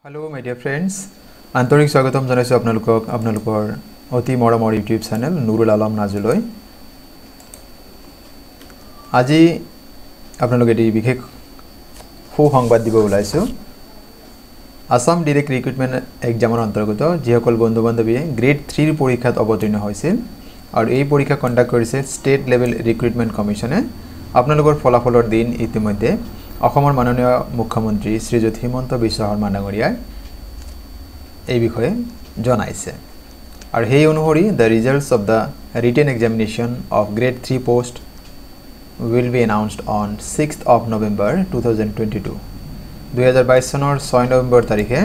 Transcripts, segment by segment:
Hello my dear friends, আন্তৰিক স্বাগতম জনাইছো আপোনালোকৰ অতি মৰমৰ ইউটিউব চেনেল নুৰুল আলম নাজুলৈ। আজি আপোনালোকে এটি বিশেষ সুসংবাদ দিব ওলাইছো। আসাম ডাইৰেক্ট ৰিক্ৰুটমেন্ট এক্সামৰ অন্তৰ্গত যিসকল বন্ধু-বান্ধৱীয়ে গ্ৰেড 3 ৰ পৰীক্ষাত অৱতীৰ্ণ হৈছিল আৰু এই পৰীক্ষা কণ্ডাক্ট কৰিছে ষ্টেট লেভেল ৰিক্ৰুটমেন্ট কমিশনে। আপোনালোকৰ ফলাফলৰ দিন ইতিমধ্যে অসমৰ মাননীয় মুখ্যমন্ত্ৰী শ্ৰীযুত হিমন্ত বিশ্ব শৰ্মা ডাঙৰীয়াই এই বিষয়ে জনাইছে আৰু সেই অনুসৰি the results of the written examination of grade 3 post will be announced on 6th of November 2022 2022 চনৰ 6 নৱেম্বৰ তাৰিখে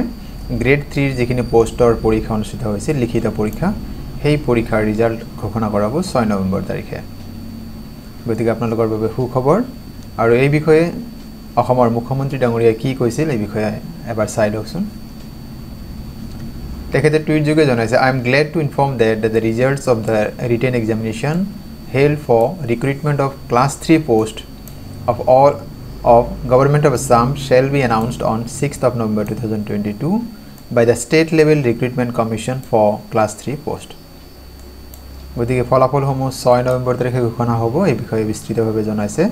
গ্ৰেড 3 ৰ যিখিনি পোষ্টৰ পৰীক্ষা অনুষ্ঠিত হৈছিল লিখিত পৰীক্ষা সেই পৰীক্ষাৰ ৰিজাল্ট ঘোষণা কৰা হ'ব 6 নৱেম্বৰ তাৰিখে। গতিকে আপোনালোকৰ বাবে সুখবৰ আৰু এই বিষয়ে অসমৰ মুখ্যমন্ত্ৰী ডাঙৰীয়াই কি কৈছিল এই বিষয়ে এবাৰ চাই লওকচোন। তেখেতে টুইট যোগে জনাইছে I am glad to inform that the results of the written examination held for recruitment of class 3 post of all of Government of Assam shall be announced on 6th of November 2022 by the state level recruitment commission for class 3 post. গতিকে ফলাফলসমূহ 6 নৱেম্বৰ তাৰিখে ঘোষণা হ'ব এই বিষয়ে বিস্তৃতভাৱে জনাইছে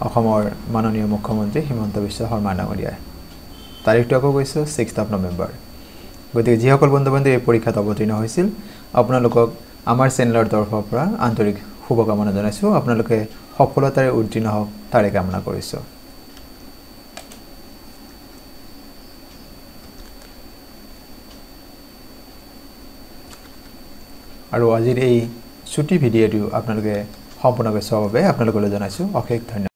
অসমৰ মাননীয় মুখ্যমন্ত্ৰী হিমন্ত বিশ্ব শৰ্মা ডাঙৰীয়াই। তাৰিখটো আকৌ কৈছো 6th of November। গতিকে যিসকল বন্ধু-বান্ধৱী এই পৰীক্ষাত অৱতীৰ্ণ হৈছিল আপোনালোকক আমাৰ চেনেলৰ তৰফৰ পৰা আন্তৰিক শুভকামনা জনাইছো। আপোনালোকে সফলতাৰে উত্তীৰ্ণ হওক তাৰে কামনা কৰিছো। আৰু আজিৰ এই ছুটি ভিডিঅ'টো আপোনালোকে সম্পূৰ্ণকৈ চোৱাৰ বাবে আপোনালোকলৈ জনাইছো অশেষ ধন্যবাদ।